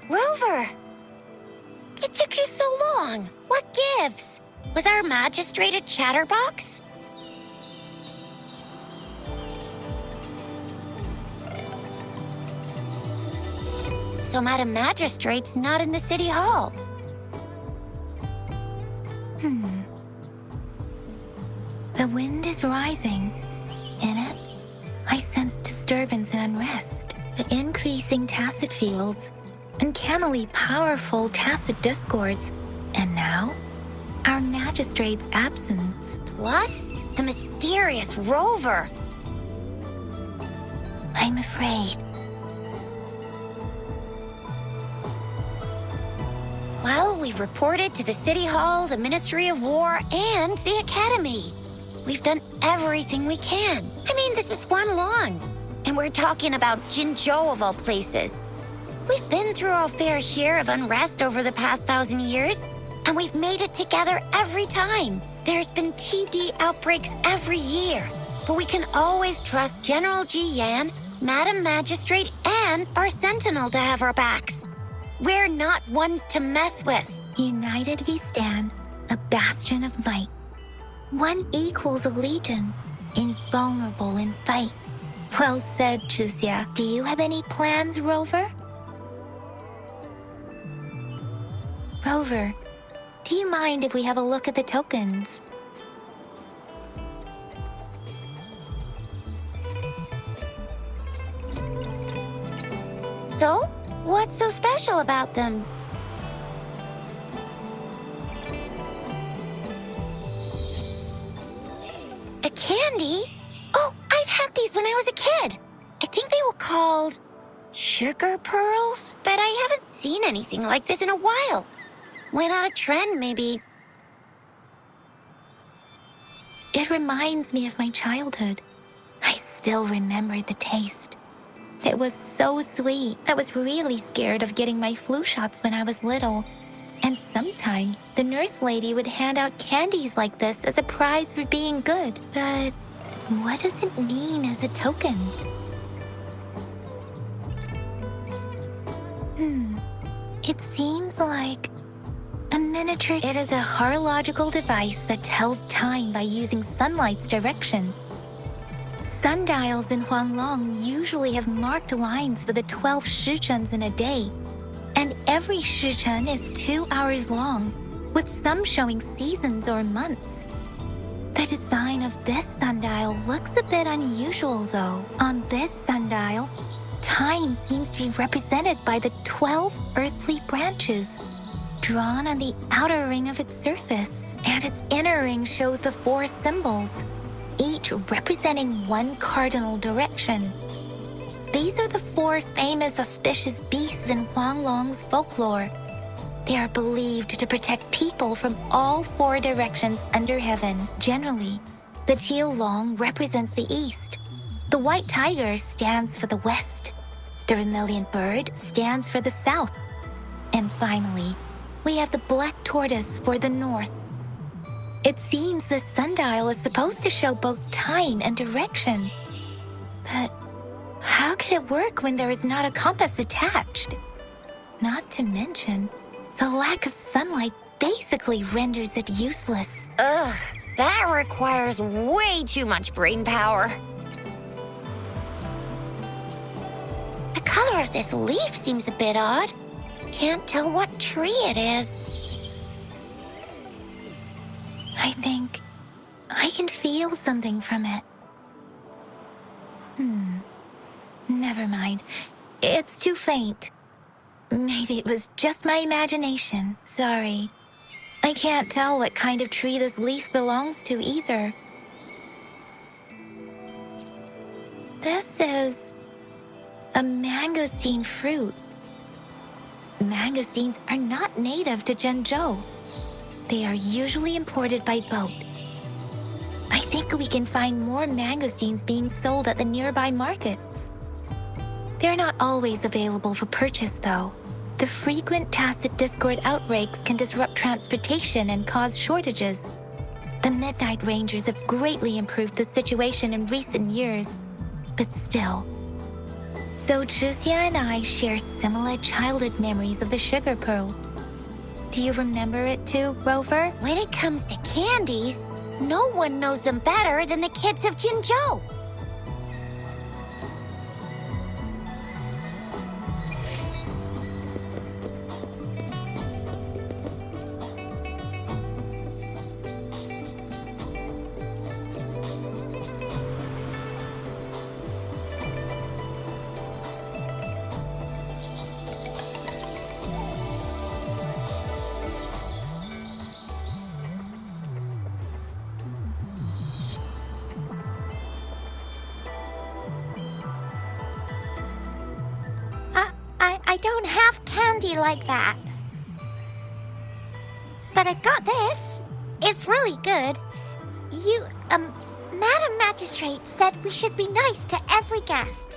Rover! It took you so long. What gives? Was our magistrate a chatterbox? So Madam Magistrate's not in the city hall. The wind is rising. In it, I sense disturbance and unrest. The increasing tacit fields, uncannily powerful tacit discords, and now, our magistrate's absence. Plus, the mysterious Rover. I'm afraid. Well, we've reported to the City Hall, the Ministry of War, and the Academy. We've done everything we can. I mean, this is one long. And we're talking about Jinzhou of all places. We've been through our fair share of unrest over the past 1,000 years, and we've made it together every time. There's been TD outbreaks every year, but we can always trust General Ji Yan, Madam Magistrate, and our Sentinel to have our backs. We're not ones to mess with. United we stand, a bastion of might. One equals a legion, invulnerable in fight. Well said, Chixia. Do you have any plans, Rover? Rover, do you mind if we have a look at the tokens? So, what's so special about them? A candy? Oh, I've had these when I was a kid. I think they were called sugar pearls, but I haven't seen anything like this in a while. Went out of trend, maybe. It reminds me of my childhood. I still remember the taste. It was so sweet. I was really scared of getting my flu shots when I was little. And sometimes the nurse lady would hand out candies like this as a prize for being good. But what does it mean as a token? It seems like a miniature. It is a horological device that tells time by using sunlight's direction. Sundials in Huanglong usually have marked lines for the 12 shichuns in a day, and every shichun is 2 hours long, with some showing seasons or months. The design of this sundial looks a bit unusual, though. On this sundial, time seems to be represented by the 12 earthly branches, drawn on the outer ring of its surface, and its inner ring shows the 4 symbols, each representing one cardinal direction. These are the 4 famous auspicious beasts in Huanglong's folklore. They are believed to protect people from all 4 directions under heaven. Generally, the teal long represents the east. The white tiger stands for the west. The vermilion bird stands for the south. And finally, we have the black tortoise for the north. It seems the sundial is supposed to show both time and direction. But how could it work when there is not a compass attached? Not to mention, the lack of sunlight basically renders it useless. Ugh, that requires way too much brain power. The color of this leaf seems a bit odd. Can't tell what tree it is. I think I can feel something from it. Never mind. It's too faint. Maybe it was just my imagination. Sorry. I can't tell what kind of tree this leaf belongs to either. This is a mangosteen fruit. Mangosteens are not native to Zhengzhou. They are usually imported by boat. I think we can find more mangosteens being sold at the nearby markets. They're not always available for purchase, though. The frequent tacit discord outbreaks can disrupt transportation and cause shortages. The Midnight Rangers have greatly improved the situation in recent years, but still, So Zhixia and I share similar childhood memories of the sugar pearl. Do you remember it too, Rover? When it comes to candies, no one knows them better than the kids of Jinzhou. I don't have candy like that. But I got this. It's really good. Madam Magistrate said we should be nice to every guest.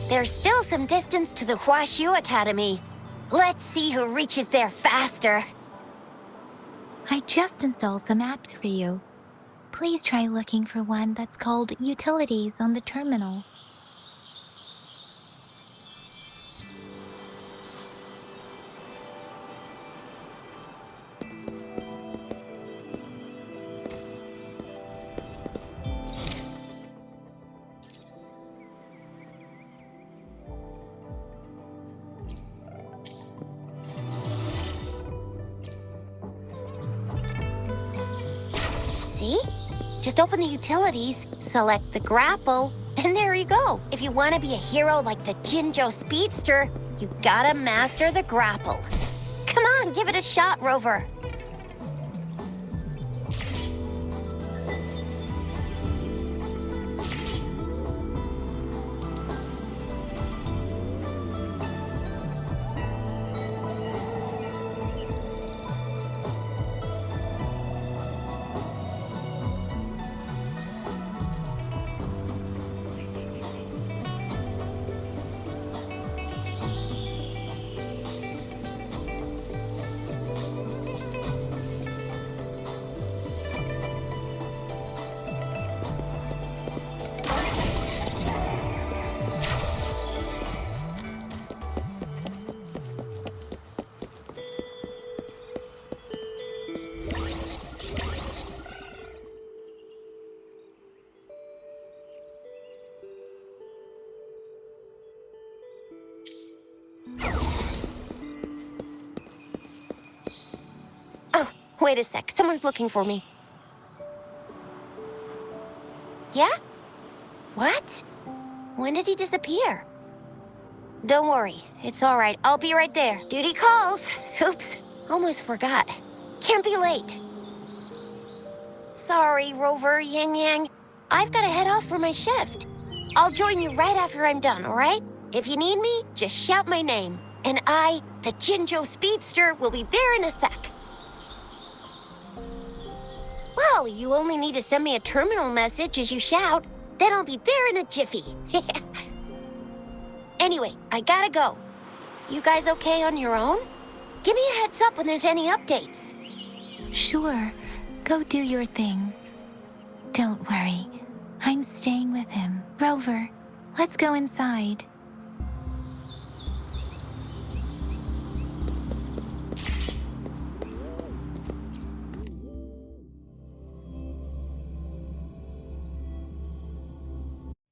There's still some distance to the Huaxu Academy. Let's see who reaches there faster. I just installed some apps for you. Please try looking for one that's called Utilities on the terminal. See? Just open the utilities, select the grapple, and there you go. If you want to be a hero like the Jinzhou Speedster, you gotta master the grapple. Come on, give it a shot, Rover. Oh, wait a sec. Someone's looking for me. Yeah? What? When did he disappear? Don't worry. It's all right. I'll be right there. Duty calls. Oops. Almost forgot. Can't be late. Sorry, Rover, Yang Yang. I've got to head off for my shift. I'll join you right after I'm done, all right? If you need me, just shout my name. And I, the Jinzhou Speedster, will be there in a sec. Well, you only need to send me a terminal message as you shout. Then I'll be there in a jiffy. Anyway, I gotta go. You guys okay on your own? Give me a heads up when there's any updates. Sure, go do your thing. Don't worry, I'm staying with him. Rover, let's go inside.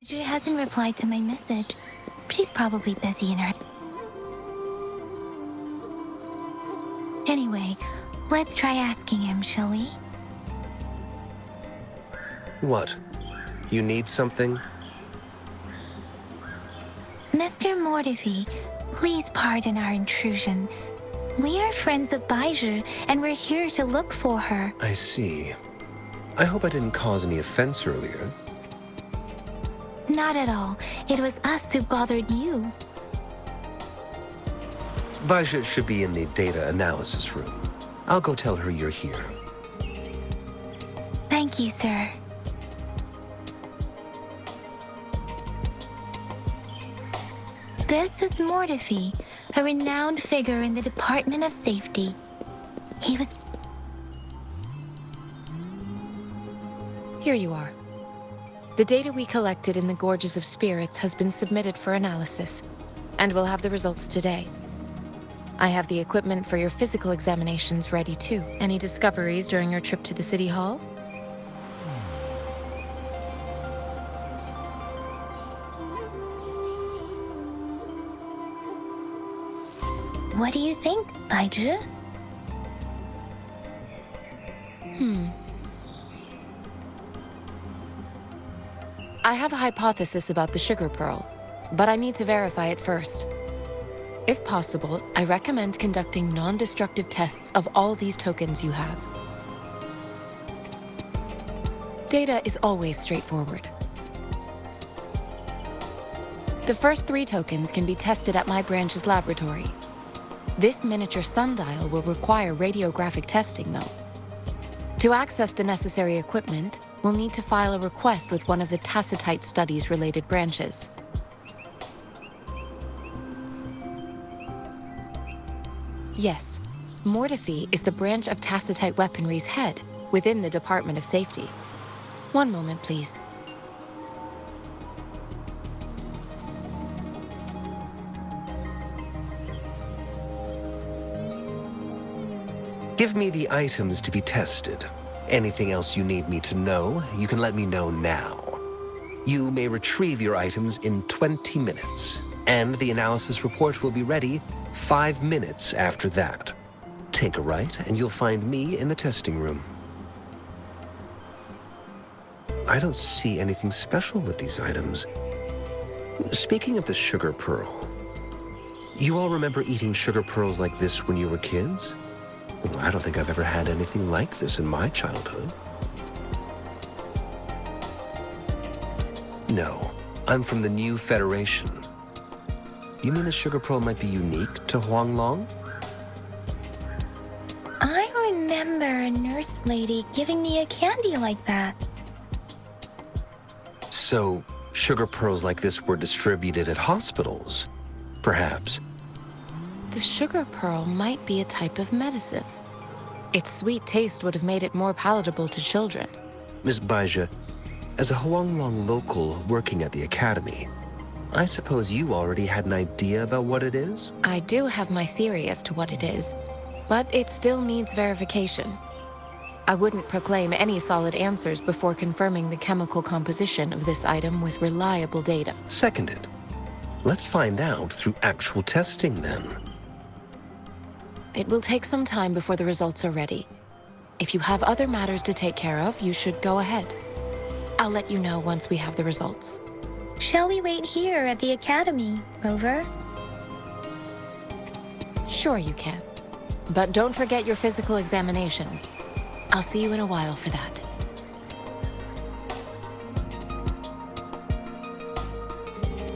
She hasn't replied to my message. She's probably busy in her... Anyway, let's try asking him, shall we? What? You need something? Mr. Mortifi, please pardon our intrusion. We are friends of Baizhi, and we're here to look for her. I see. I hope I didn't cause any offense earlier. Not at all. It was us who bothered you. Baizhi should be in the data analysis room. I'll go tell her you're here. Thank you, sir. This is Mortifi, a renowned figure in the Department of Safety. He was... Here you are. The data we collected in the Gorges of Spirits has been submitted for analysis, and we'll have the results today. I have the equipment for your physical examinations ready too. Any discoveries during your trip to the City Hall? What do you think, Baizhi? I have a hypothesis about the sugar pearl, but I need to verify it first. If possible, I recommend conducting non-destructive tests of all these tokens you have. Data is always straightforward. The first 3 tokens can be tested at my branch's laboratory. This miniature sundial will require radiographic testing, though. To access the necessary equipment, we'll need to file a request with one of the Tacitite Studies-related branches. Yes, Mortifi is the branch of Tacitite Weaponry's head within the Department of Safety. One moment, please. Give me the items to be tested. Anything else you need me to know, you can let me know now. You may retrieve your items in 20 minutes, and the analysis report will be ready 5 minutes after that. Take a right, and you'll find me in the testing room. I don't see anything special with these items. Speaking of the sugar pearl, you all remember eating sugar pearls like this when you were kids? Well, I don't think I've ever had anything like this in my childhood. No, I'm from the New Federation. You mean the sugar pearl might be unique to Huanglong? I remember a nurse lady giving me a candy like that. So, sugar pearls like this were distributed at hospitals, perhaps. The sugar pearl might be a type of medicine. Its sweet taste would have made it more palatable to children. Miss Baizhi, as a Huanglong local working at the academy, I suppose you already had an idea about what it is? I do have my theory as to what it is, but it still needs verification. I wouldn't proclaim any solid answers before confirming the chemical composition of this item with reliable data. Seconded. Let's find out through actual testing then. It will take some time before the results are ready. If you have other matters to take care of, you should go ahead. I'll let you know once we have the results. Shall we wait here at the academy, Rover? Sure you can. But don't forget your physical examination. I'll see you in a while for that.